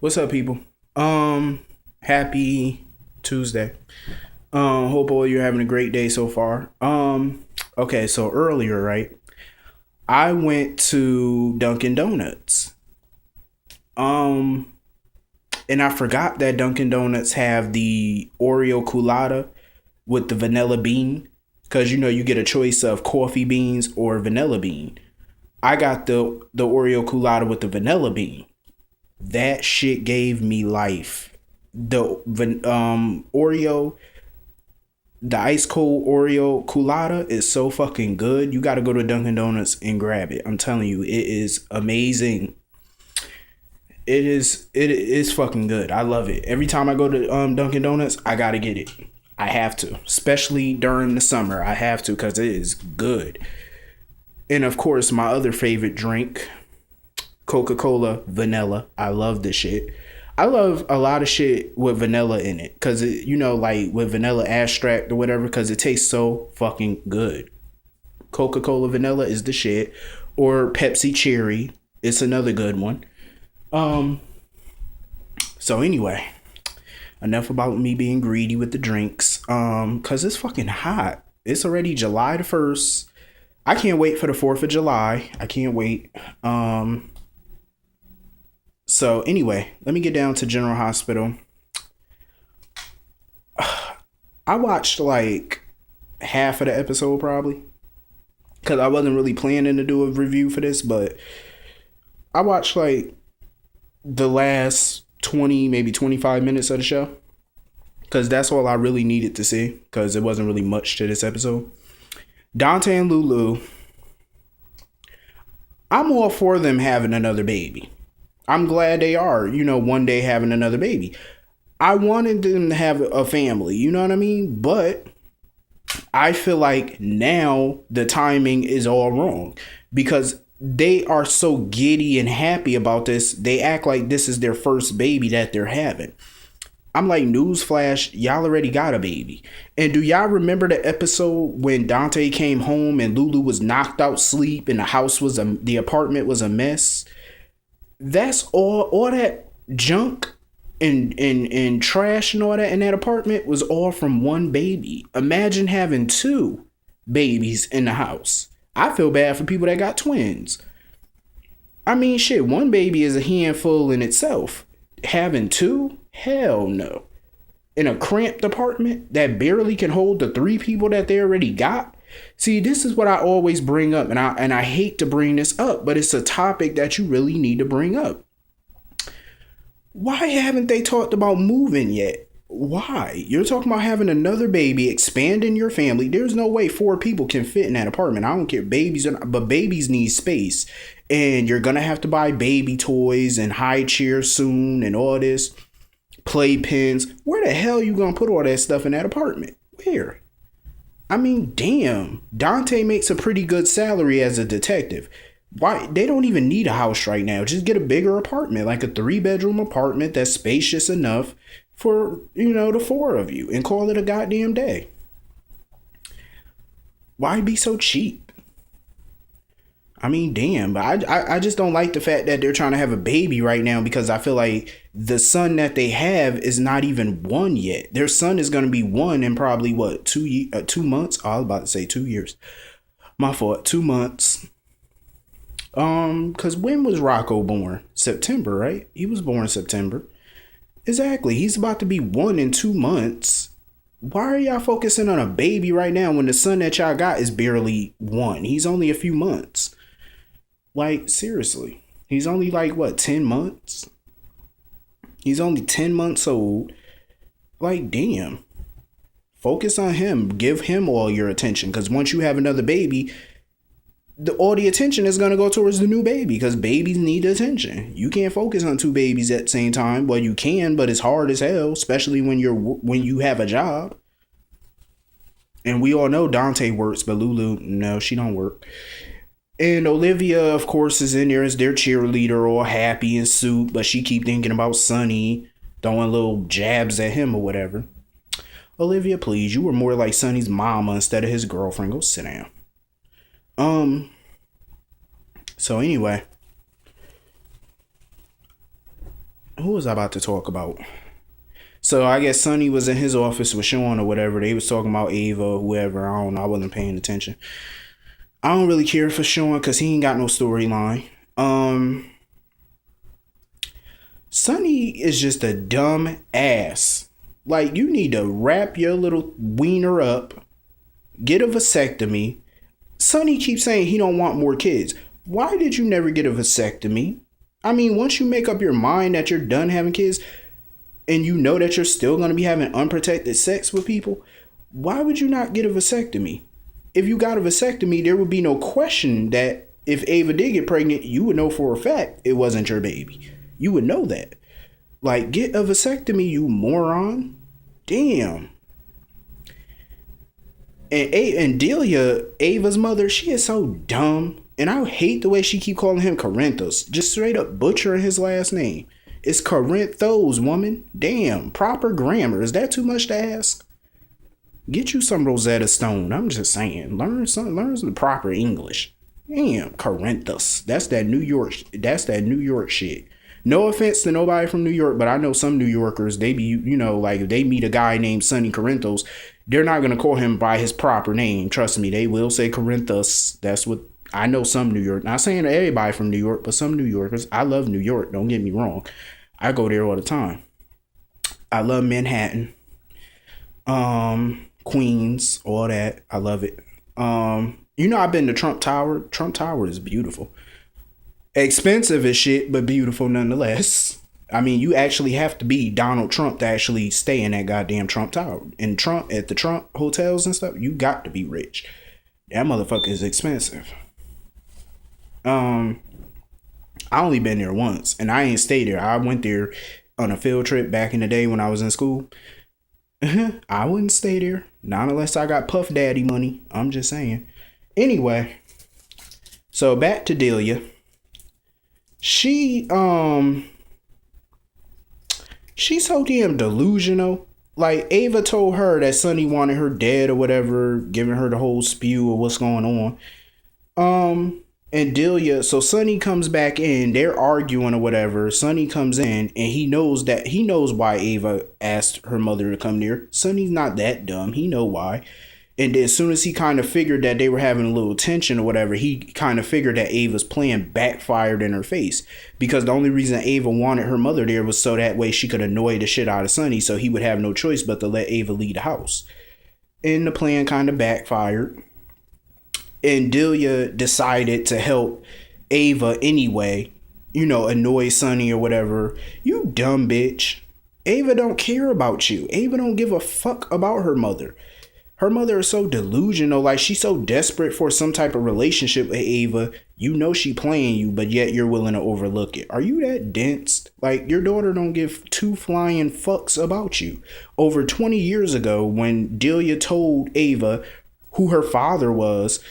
What's up, people? Happy Tuesday. Hope all you're having a great day so far. Okay, so earlier, right? I went to Dunkin' Donuts. Um, and I forgot that Dunkin' Donuts have the Oreo Colada with the vanilla bean, because you get a choice of coffee beans or vanilla bean. I got the Oreo Colada with the vanilla bean. That shit gave me life. The the ice cold Oreo Colada is so fucking good. You got to go to Dunkin' Donuts and grab it. I'm telling you, it is amazing. It is fucking good. I love it. Every time I go to Dunkin' Donuts, I gotta get it. I have to, especially during the summer. I have to because it is good. And of course, my other favorite drink, Coca-Cola vanilla. I love this shit. I love a lot of shit with vanilla in it because like with vanilla extract or whatever, because it tastes so fucking good. Coca-Cola vanilla is the shit, or Pepsi cherry. It's another good one. Um. So anyway, enough about me being greedy with the drinks. Cause it's fucking hot. It's already July the 1st. I can't wait for the 4th of July. I can't wait. So anyway, let me get down to General Hospital. I watched like half of the episode probably because I wasn't really planning to do a review for this, but I watched like the last 20, maybe 25 minutes of the show because that's all I really needed to see because it wasn't really much to this episode. Dante and Lulu, I'm all for them having another baby. I'm glad they are, one day having another baby. I wanted them to have a family, you know what I mean? But I feel like now the timing is all wrong because they are so giddy and happy about this. They act like this is their first baby that they're having. I'm like, newsflash, y'all already got a baby. And do y'all remember the episode when Dante came home and Lulu was knocked out sleep and the apartment was a mess? That's all that junk and trash and all that in that apartment was all from one baby. Imagine having two babies in the house. I feel bad for people that got twins. I mean, shit, one baby is a handful in itself. Having two? Hell no. In a cramped apartment that barely can hold the three people that they already got? See, this is what I always bring up, and I hate to bring this up, but it's a topic that you really need to bring up. Why haven't they talked about moving yet? Why? You're talking about having another baby, expanding your family. There's no way four people can fit in that apartment. I don't care, but babies need space, and you're gonna have to buy baby toys and high chairs soon, and all this playpens. Where the hell you gonna put all that stuff in that apartment? Where? I mean, damn. Dante makes a pretty good salary as a detective. Why they don't even need a house right now. Just get a bigger apartment, like a 3-bedroom apartment that's spacious enough for, the four of you and call it a goddamn day. Why be so cheap? I mean, damn, but I just don't like the fact that they're trying to have a baby right now because I feel like the son that they have is not even one yet. Their son is going to be one in probably what, 2 months? Oh, I was about to say 2 years. My fault. 2 months. Because when was Rocco born? September, right? He was born in September. Exactly. He's about to be one in 2 months. Why are y'all focusing on a baby right now when the son that y'all got is barely one? He's only a few months. Like, seriously. He's only like, what, 10 months? He's only 10 months old. Like, damn. Focus on him. Give him all your attention. Because once you have another baby, all the attention is going to go towards the new baby because babies need attention. You can't focus on two babies at the same time. Well, you can, but it's hard as hell, especially when you have a job. And we all know Dante works, but Lulu, no, she don't work. And Olivia, of course, is in there as their cheerleader, all happy and suit, but she keep thinking about Sonny, throwing little jabs at him or whatever. Olivia, please, you were more like Sonny's mama instead of his girlfriend. Go sit down. So anyway, Who was I about to talk about? So I guess Sonny was in his office with Sean or whatever. They was talking about Ava or whoever. I don't know. I wasn't paying attention. I don't really care for Sean because he ain't got no storyline. Sonny is just a dumb ass. Like, you need to wrap your little wiener up, get a vasectomy. Sonny keeps saying he don't want more kids. Why did you never get a vasectomy? I mean, once you make up your mind that you're done having kids and you know that you're still going to be having unprotected sex with people, why would you not get a vasectomy? If you got a vasectomy, there would be no question that if Ava did get pregnant, you would know for a fact it wasn't your baby. You would know that. Like, get a vasectomy, you moron. Damn. And Delia, Ava's mother, she is so dumb. And I hate the way she keep calling him Corinthos. Just straight up butchering his last name. It's Corinthos, woman. Damn. Proper grammar. Is that too much to ask? Get you some Rosetta Stone. I'm just saying. Learn some proper English. Damn, Corinthos. That's that New York shit. No offense to nobody from New York, but I know some New Yorkers, they be, like if they meet a guy named Sonny Corinthos, they're not going to call him by his proper name. Trust me, they will say Corinthos. That's what I know. Some New York, not saying everybody from New York, but some New Yorkers. I love New York. Don't get me wrong. I go there all the time. I love Manhattan, Queens, all that. I love it. I've been to Trump Tower. Trump Tower is beautiful. Expensive as shit, but beautiful nonetheless. I mean, you actually have to be Donald Trump to actually stay in that goddamn Trump Tower. And Trump, at the Trump hotels and stuff, you got to be rich. That motherfucker is expensive. I only been there once, and I ain't stayed there. I went there on a field trip back in the day when I was in school. I wouldn't stay there. Not unless I got Puff Daddy money. I'm just saying. Anyway, so back to Delia. She's so damn delusional. Like, Ava told her that Sonny wanted her dead or whatever, giving her the whole spew of what's going on. And Delia, so Sonny comes back in, they're arguing or whatever. Sonny comes in and he knows why Ava asked her mother to come there. Sonny's not that dumb. He know why. And then as soon as he kind of figured that they were having a little tension or whatever, he kind of figured that Ava's plan backfired in her face. Because the only reason Ava wanted her mother there was so that way she could annoy the shit out of Sonny, so he would have no choice but to let Ava leave the house. And the plan kind of backfired. And Delia decided to help Ava anyway, annoy Sonny or whatever. You dumb bitch. Ava don't care about you. Ava don't give a fuck about her mother. Her mother is so delusional, like she's so desperate for some type of relationship with Ava. You know she playing you, but yet you're willing to overlook it. Are you that dense? Like, your daughter don't give two flying fucks about you. Over 20 years ago, when Delia told Ava who her father was,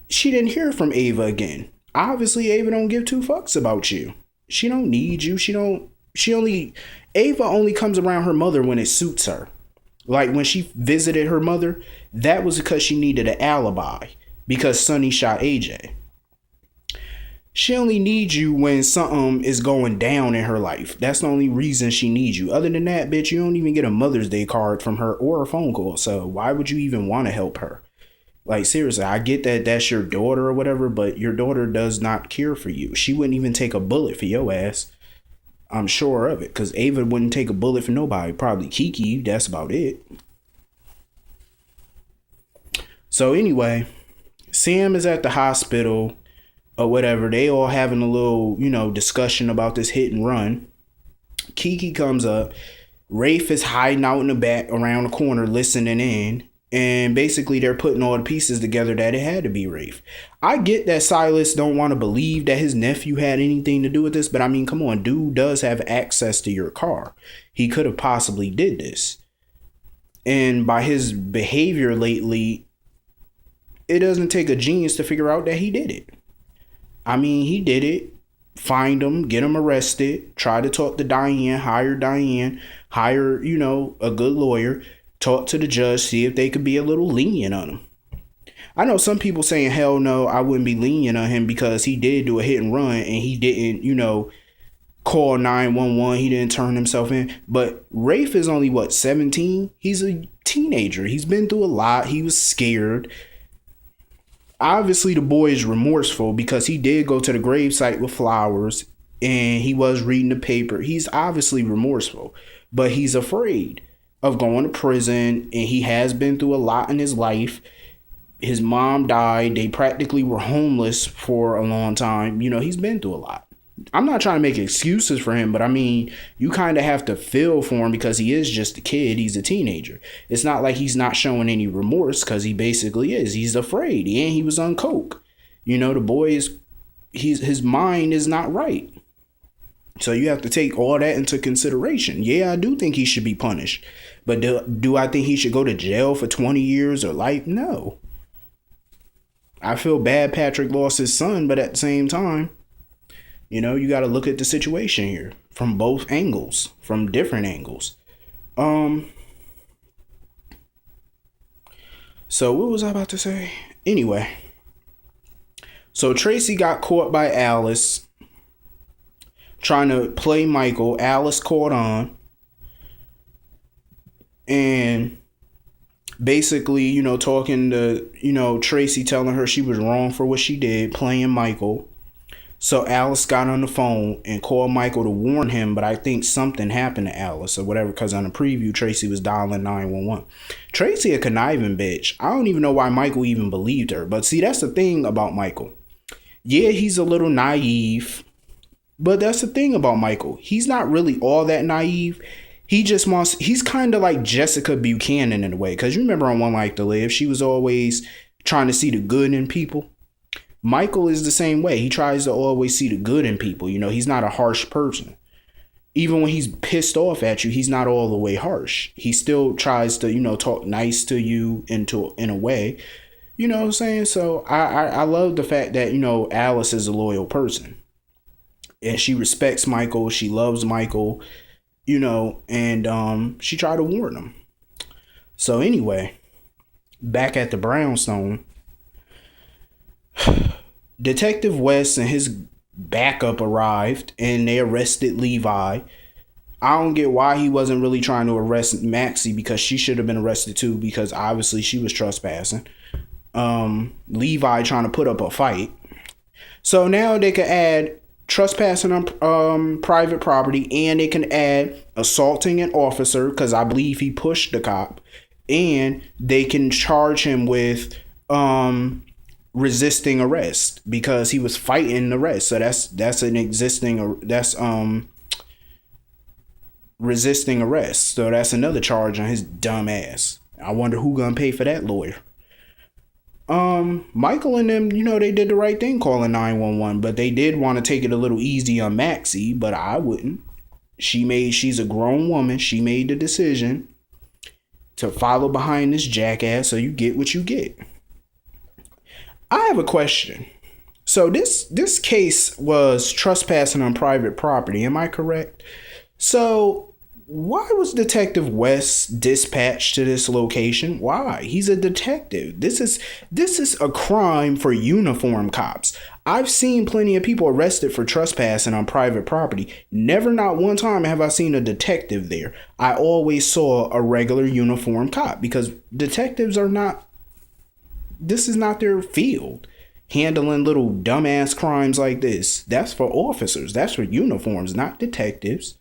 she didn't hear from Ava again. Obviously, Ava don't give two fucks about you. She don't need you. Ava only comes around her mother when it suits her. Like when she visited her mother, that was because she needed an alibi because Sonny shot AJ. She only needs you when something is going down in her life. That's the only reason she needs you. Other than that, bitch, you don't even get a Mother's Day card from her or a phone call. So why would you even want to help her? Like, seriously, I get that that's your daughter or whatever, but your daughter does not care for you. She wouldn't even take a bullet for your ass. I'm sure of it, because Ava wouldn't take a bullet for nobody. Probably Kiki. That's about it. So anyway, Sam is at the hospital or whatever. They all having a little, discussion about this hit and run. Kiki comes up. Rafe is hiding out in the back around the corner listening in. And basically they're putting all the pieces together that it had to be Rafe. I get that Silas don't want to believe that his nephew had anything to do with this, but I mean, come on, dude does have access to your car. He could have possibly did this. And by his behavior lately, it doesn't take a genius to figure out that he did it. I mean, he did it. Find him, get him arrested, try to talk to Diane, hire, a good lawyer. Talk to the judge, see if they could be a little lenient on him. I know some people saying, hell no, I wouldn't be lenient on him because he did do a hit and run and he didn't, call 911. He didn't turn himself in. But Rafe is only, what, 17? He's a teenager. He's been through a lot. He was scared. Obviously, the boy is remorseful because he did go to the gravesite with flowers and he was reading the paper. He's obviously remorseful, but he's afraid of going to prison, and he has been through a lot in his life. His mom died. They practically were homeless for a long time. You know, he's been through a lot. I'm not trying to make excuses for him, but I mean, you kind of have to feel for him because he is just a kid. He's a teenager. It's not like he's not showing any remorse, because he basically is. He's afraid, and he was on coke. You know, the boy is, his mind is not right. So you have to take all that into consideration. Yeah, I do think he should be punished. But do I think he should go to jail for 20 years or life? No. I feel bad Patrick lost his son, but at the same time, you know, you got to look at the situation here from both angles, from different angles. So what was I about to say? Anyway, so Tracy got caught by Alice trying to play Michael. Alice caught on. And basically, you know, talking to, you know, Tracy, telling her she was wrong for what she did, playing Michael. So Alice got on the phone and called Michael to warn him, but I think something happened to Alice or whatever, because on the preview, Tracy was dialing 911. Tracy a conniving bitch. I don't even know why Michael even believed her. But see, that's the thing about Michael. Yeah, he's a little naive, but that's the thing about Michael. He's not really all that naive. He just wants, he's kind of like Jessica Buchanan in a way. Because you remember on One Life to Live, she was always trying to see the good in people. Michael is the same way. He tries to always see the good in people. You know, he's not a harsh person. Even when he's pissed off at you, he's not all the way harsh. He still tries to, you know, talk nice to you in a way. You know what I'm saying? So I love the fact that, you know, Alice is a loyal person. And she respects Michael. She loves Michael. You know, and she tried to warn him. So anyway, back at the brownstone, Detective West and his backup arrived and they arrested Levi. I don't get why he wasn't really trying to arrest Maxie, because she should have been arrested too, because obviously she was trespassing. Levi trying to put up a fight. So now they could add trespassing on private property, and they can add assaulting an officer, because I believe he pushed the cop, and they can charge him with resisting arrest because he was fighting the arrest. So that's resisting arrest. So that's another charge on his dumb ass. I wonder who gonna pay for that lawyer. Michael and them, you know, they did the right thing calling 911, but they did want to take it a little easy on Maxie, but I wouldn't. She's a grown woman. She made the decision to follow behind this jackass, so you get what you get. I have a question. So this case was trespassing on private property, am I correct? So why was Detective West dispatched to this location? Why? He's a detective. This is a crime for uniform cops. I've seen plenty of people arrested for trespassing on private property. Never, not one time have I seen a detective there. I always saw a regular uniform cop, because detectives are not, this is not their field. Handling little dumbass crimes like this. That's for officers. That's for uniforms, not detectives.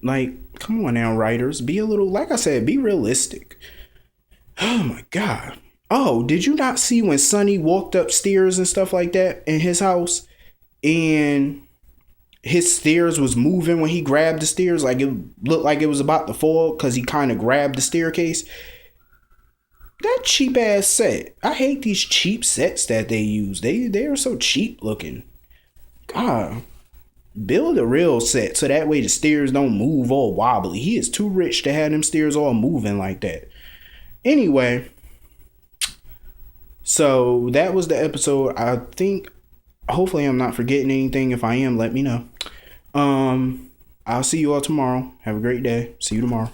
Like, come on now, writers. Be a little, like I said, be realistic. Oh my God. Oh, did you not see when Sonny walked upstairs and stuff like that in his house, and his stairs was moving when he grabbed the stairs? Like, it looked like it was about to fall because he kind of grabbed the staircase. That cheap ass set. I hate these cheap sets that they use. They are so cheap looking. God. Build a real set so that way the stairs don't move all wobbly. He is too rich to have them stairs all moving like that. Anyway, so that was the episode. I think, hopefully I'm not forgetting anything. If I am, let me know. I'll see you all tomorrow. Have a great day. See you tomorrow.